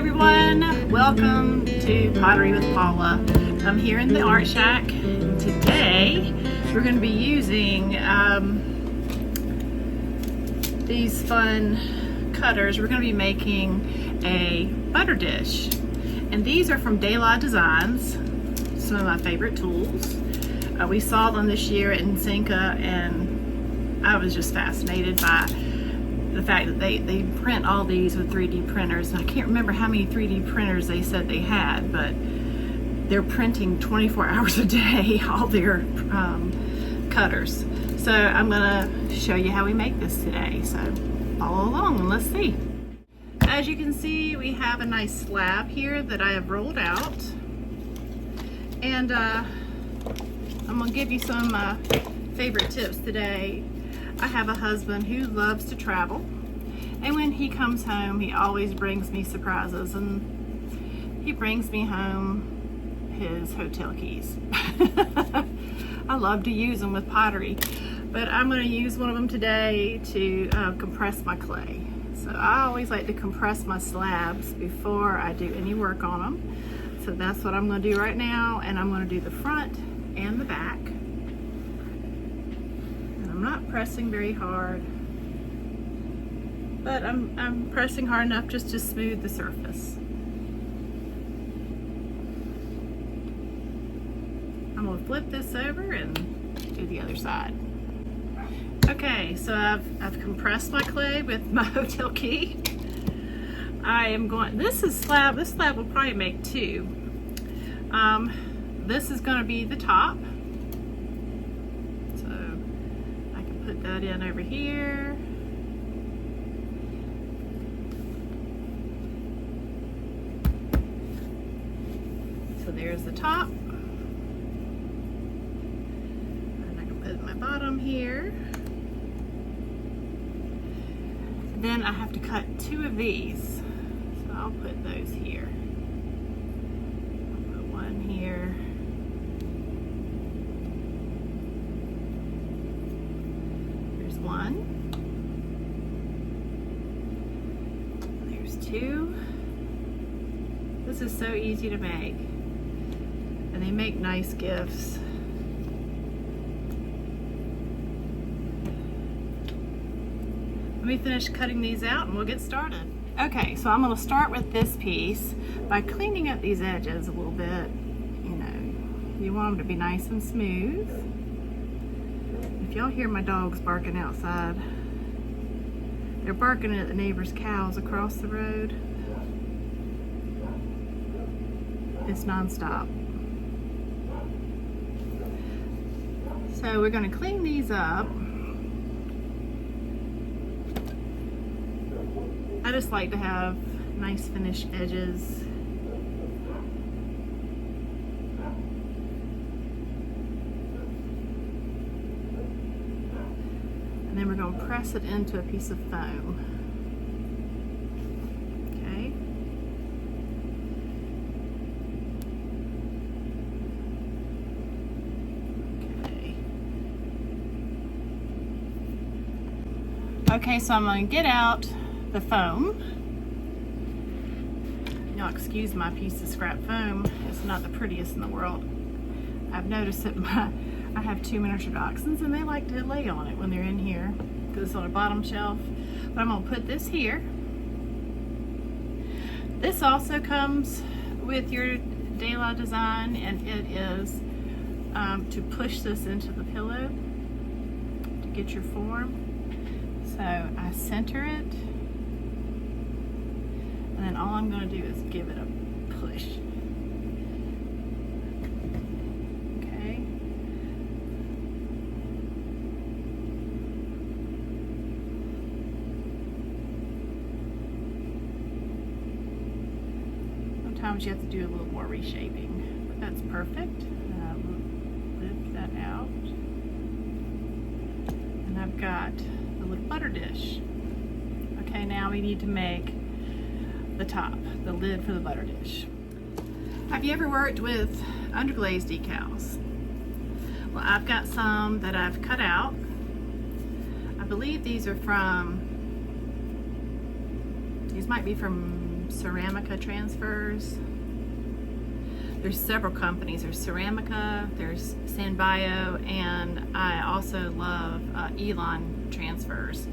everyone, welcome to Pottery with Paula. I'm here in the Art Shack. Today we're going to be using these fun cutters. We're going to be making a butter dish, and these are from decals Designs, some of my favorite tools. We saw them this year in Cinca, and I was just fascinated by the fact that they print all these with 3D printers. And I can't remember how many 3D printers they said they had, but they're printing 24 hours a day, all their cutters. So I'm gonna show you how we make this today. So follow along and let's see. As you can see, we have a nice slab here that I have rolled out. And I'm gonna give you some favorite tips today. I have a husband who loves to travel, and when he comes home he always brings me surprises, and he brings me home his hotel keys. I love to use them with pottery, but I'm going to use one of them today to compress my clay. So I always like to compress my slabs before I do any work on them. So that's what I'm going to do right now, and I'm going to do the front and the back. I'm not pressing very hard, but I'm pressing hard enough just to smooth the surface. I'm going to flip this over and do the other side. Okay, so I've compressed my clay with my hotel key. I am going, this slab will probably make two. This is going to be the top. Put that in over here. So there's the top. And I can put my bottom here. Then I have to cut two of these. So I'll put those here. I'll put one here. One. There's two. This is so easy to make, and they make nice gifts. Let me finish cutting these out and we'll get started. Okay, so I'm going to start with this piece by cleaning up these edges a little bit. You know, you want them to be nice and smooth. If y'all hear my dogs barking outside, they're barking at the neighbor's cows across the road. It's nonstop. So we're going to clean these up. I just like to have nice finished edges. And then we're going to press it into a piece of foam. Okay. Okay, so I'm going to get out the foam. Y'all excuse my piece of scrap foam. It's not the prettiest in the world. I've noticed that I have two miniature dachshunds, and they like to lay on it when they're in here because it's on a bottom shelf. But I'm going to put this here. This also comes with your decals design, and it is to push this into the pillow to get your form. So I center it, and then all I'm going to do is give it a push. Sometimes you have to do a little more reshaping, but that's perfect. Lift that out. And I've got the little butter dish. Okay, now we need to make the top, the lid for the butter dish. Have you ever worked with underglaze decals? Well, I've got some that I've cut out. I believe these are from, these might be from Ceramica transfers. There's several companies. There's Ceramica, there's Sanbio, and I also love Elon transfers.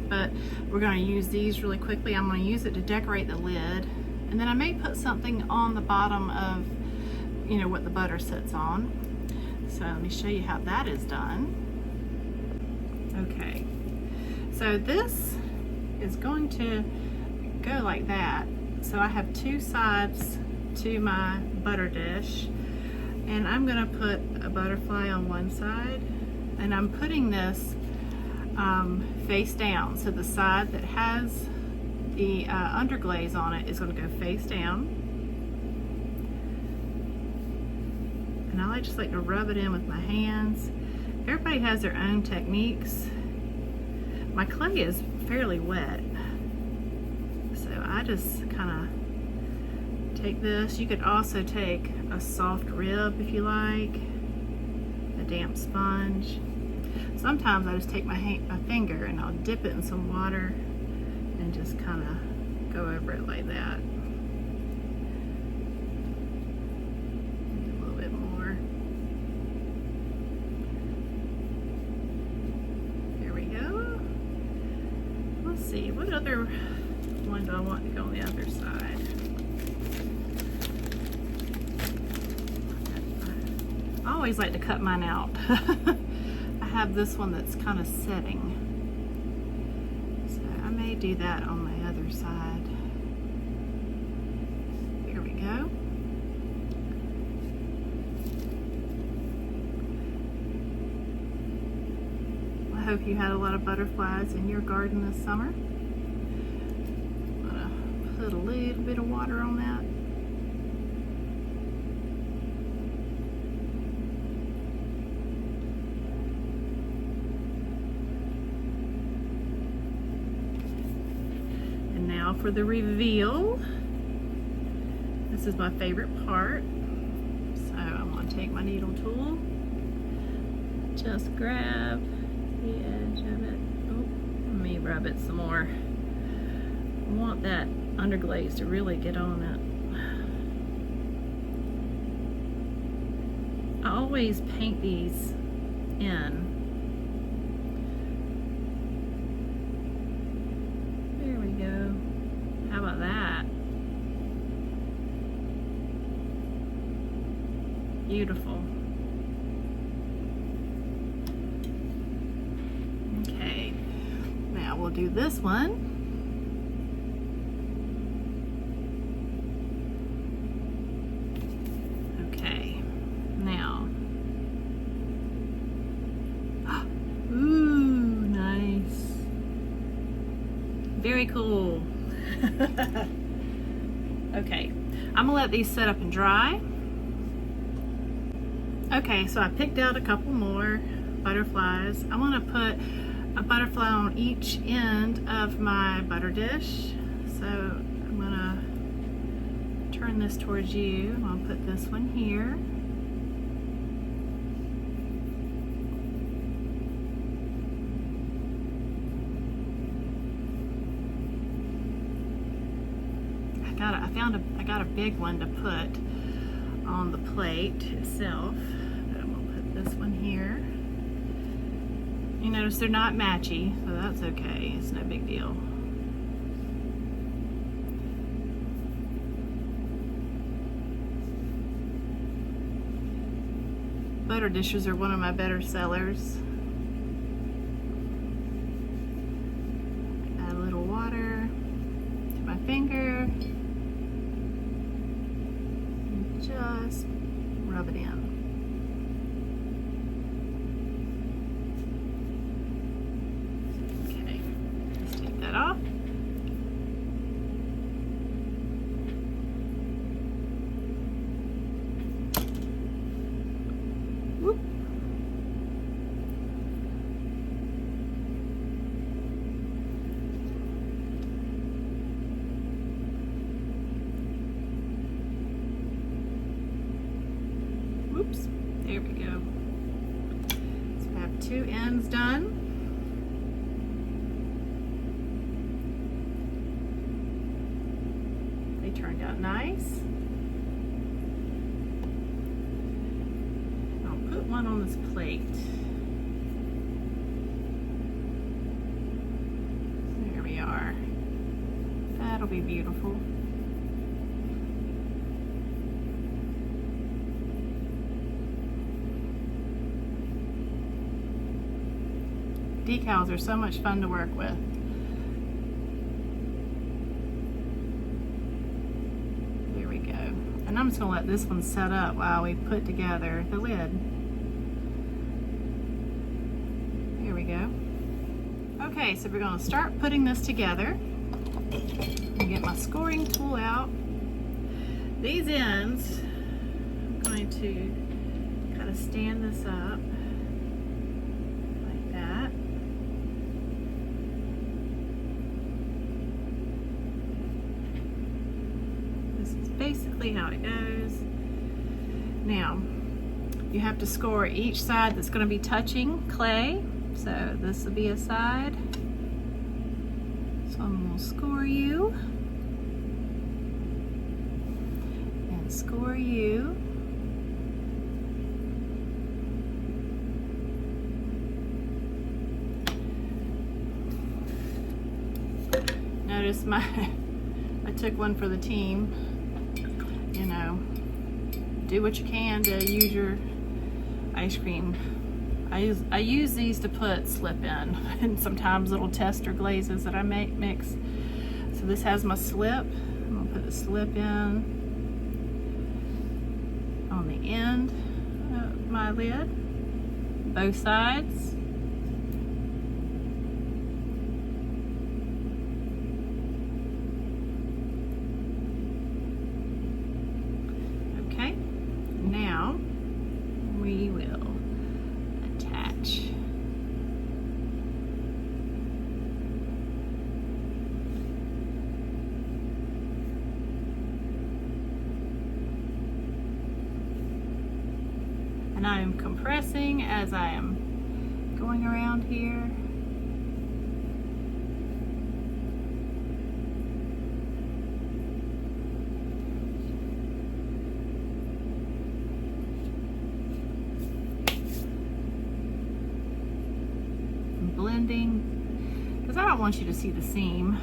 But we're going to use these really quickly. I'm going to use it to decorate the lid, and then I may put something on the bottom of, you know, what the butter sits on. So let me show you how that is done. Okay, so this is going to go like that. So I have two sides to my butter dish, and I'm going to put a butterfly on one side, and I'm putting this face down. So the side that has the underglaze on it is going to go face down. And I just like to rub it in with my hands. Everybody has their own techniques. My clay is fairly wet, so I just kind of take this. You could also take a soft rib if you like, a damp sponge. Sometimes I just take my finger and I'll dip it in some water and just kind of go over it like that. A little bit more. There we go. Let's see, what other one do I want to go on the other side? I always like to cut mine out. I have this one that's kind of setting, so I may do that on my other side. Here we go. I hope you had a lot of butterflies in your garden this summer. I'm gonna put a little bit of water on that. Now for the reveal. This is my favorite part. So I'm going to take my needle tool, just grab the edge of it. Oh, let me rub it some more. I want that underglaze to really get on it. I always paint these in. There we go. How about that? Beautiful. Okay, now we'll do this one. Okay, now. Ooh, nice. Very cool. Okay, I'm gonna let these set up and dry. Okay, so I picked out a couple more butterflies. I want to put a butterfly on each end of my butter dish. So I'm gonna turn this towards you. I'll put this one here. I got a big one to put on the plate itself, but I'm gonna put this one here. You notice they're not matchy, so that's okay. It's no big deal. Butter dishes are one of my better sellers. Add a little water to my finger. Just rub it in. Okay, let's take that off. Whoop. Oops, there we go. So we have two ends done. They turned out nice. I'll put one on this plate. There we are. That'll be beautiful. Decals are so much fun to work with. There we go. And I'm just going to let this one set up while we put together the lid. Here we go. Okay, so we're going to start putting this together. I'm get my scoring tool out. These ends, I'm going to kind of stand this up like that. This is basically how it goes. Now, you have to score each side that's going to be touching clay. So this will be a side. So I'm going to score you and score you. Notice I took one for the team. You know, do what you can to use your ice cream. I use these to put slip in and sometimes little tester glazes that I mix. So this has my slip. I'm gonna put the slip in on the end of my lid, both sides. Okay, now we will attach. And I am compressing as I am going around here. Blending, because I don't want you to see the seam.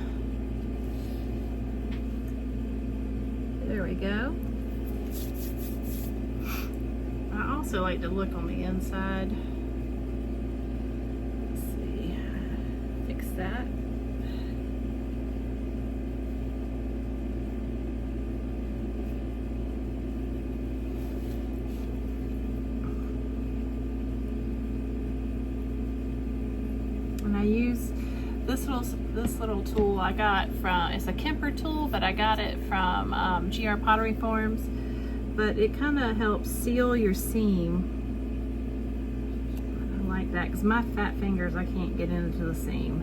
There we go. I also like to look on the inside. Let's see, fix that. And I use this little tool I got from, it's a Kemper tool, but I got it from GR Pottery Forms. But it kind of helps seal your seam. I like that because my fat fingers, I can't get into the seam.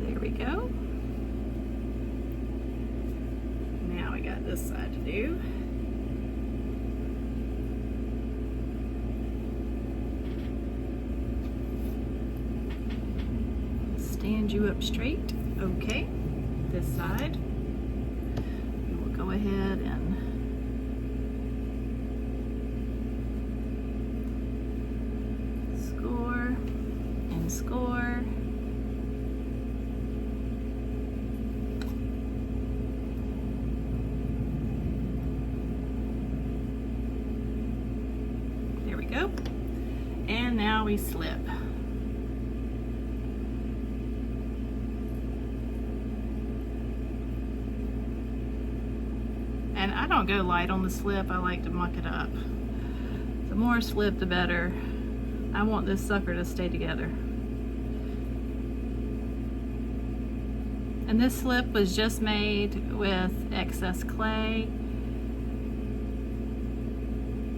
There we go. Now we got this side to do. Stand you up straight. Okay. This side. We'll go ahead and score and score. There we go. And now we slip. And I don't go light on the slip, I like to muck it up. The more slip, the better. I want this sucker to stay together. And this slip was just made with excess clay,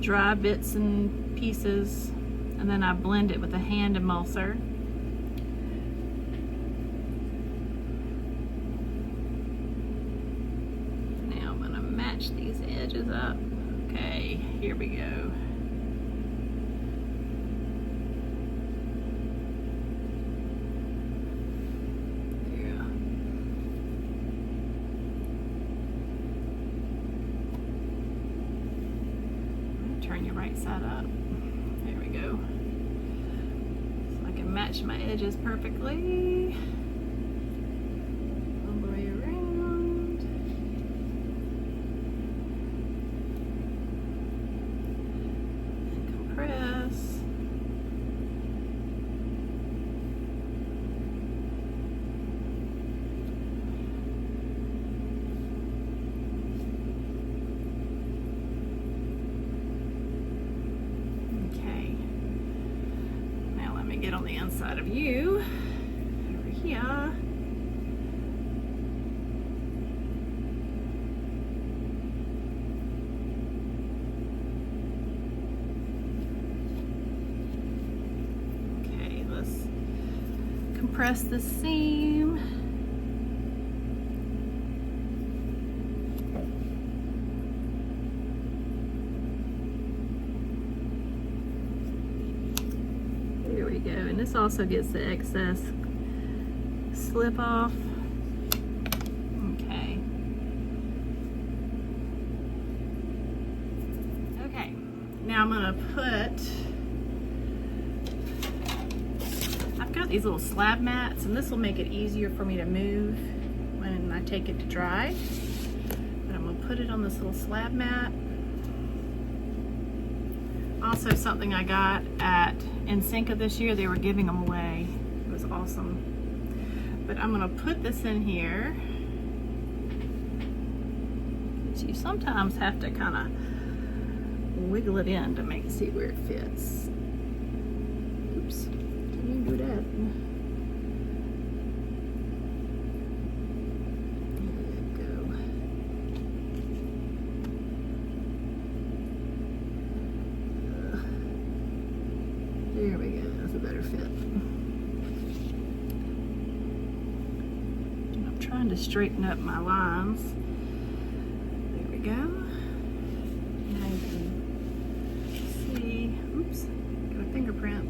dry bits and pieces, and then I blend it with a hand emulser. These edges up. Okay, here we go. line your right side up. There we go. So I can match my edges perfectly. All the way around. And compress. Get on the inside of you over here. Okay, let's compress the seam. There we go, and this also gets the excess slip off. Okay. Okay, now I'm gonna I've got these little slab mats, and this will make it easier for me to move when I take it to dry. But I'm gonna put it on this little slab mat. Also something I got at Insinca this year, they were giving them away. It was awesome. But I'm gonna put this in here. So you sometimes have to kind of wiggle it in to see where it fits. Oops, didn't do that. There we go, that's a better fit. And I'm trying to straighten up my lines. There we go. Now you can see, oops, got a fingerprint.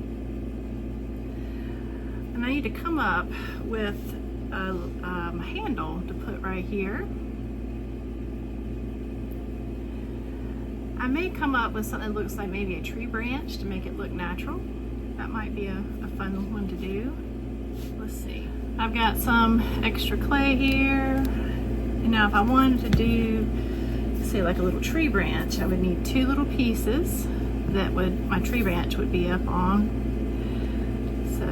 And I need to come up with a handle to put right here. I may come up with something that looks like maybe a tree branch to make it look natural. That might be a fun one to do. Let's see. I've got some extra clay here. And now if I wanted to do, say like a little tree branch, I would need 2 little pieces that my tree branch would be up on. So,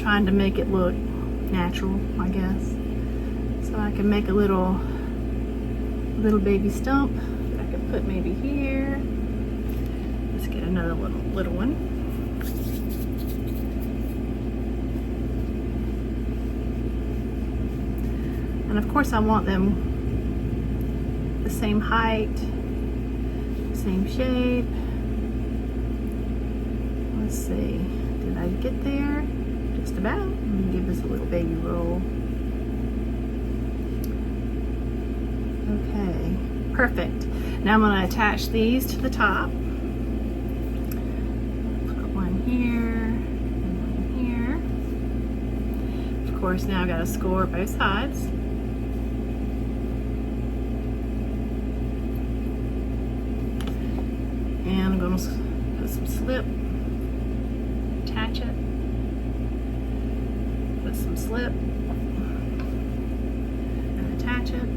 trying to make it look natural, I guess. So I can make a little baby stump that I could put maybe here. Let's get another little one. And of course I want them the same height, same shape. Let's see, did I get there? Just about. Let me give this a little baby roll. Okay, perfect. Now I'm going to attach these to the top. Put one here and one here. Of course, now I've got to score both sides. And I'm going to put some slip, attach it, put some slip, and attach it.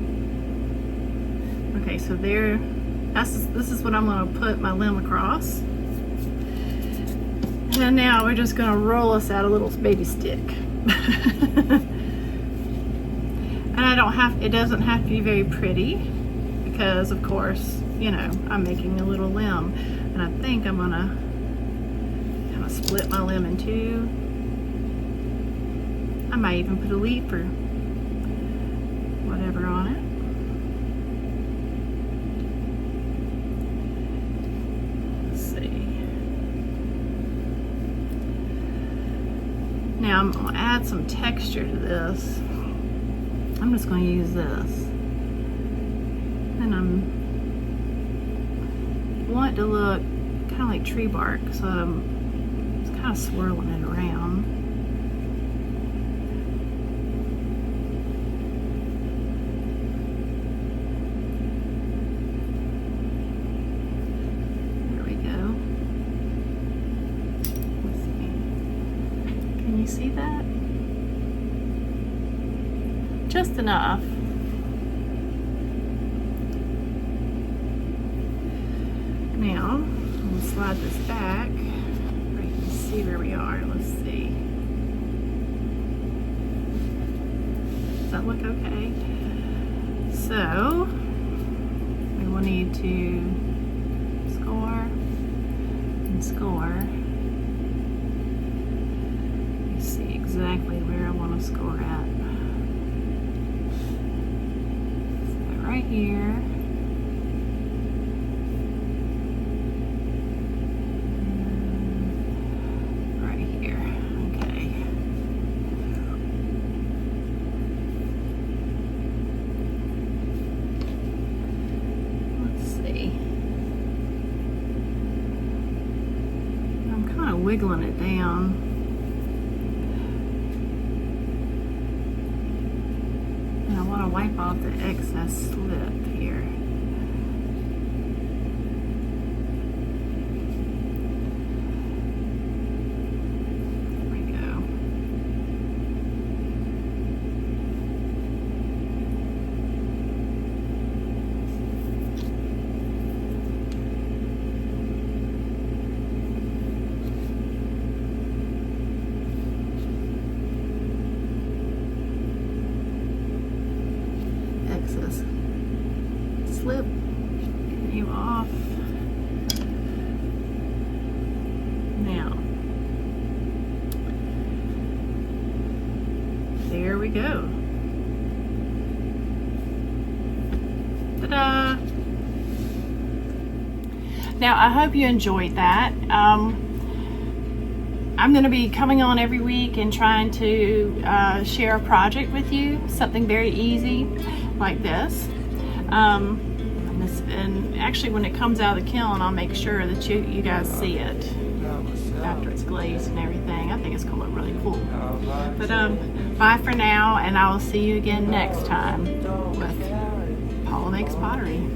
Okay, so this is what I'm going to put my limb across. And now we're just going to roll us out a little baby stick. And it doesn't have to be very pretty, because of course, you know, I'm making a little limb. And I think I'm going to kind of split my limb in 2. I might even put a leaf or whatever on it. Now I'm going to add some texture to this. I'm just going to use this. And I want it to look kind of like tree bark, so I'm just kind of swirling it around. you see that? Just enough. Now, I'm gonna slide this back where you can see where we are. Let's see. Does that look okay? So, we will need to score and score. You see exactly where I want to score at. So right here. And right here. Okay. Let's see. I'm kind of wiggling it down. I want to wipe off the excess slip here. There we go. Excess slip, getting you off. Now, there we go. Ta-da! Now, I hope you enjoyed that. I'm going to be coming on every week and trying to share a project with you, something very easy like this. And actually when it comes out of the kiln, I'll make sure that you guys see it after it's glazed and everything. I think it's going to look really cool. But bye for now, and I will see you again next time with Paula Makes Pottery.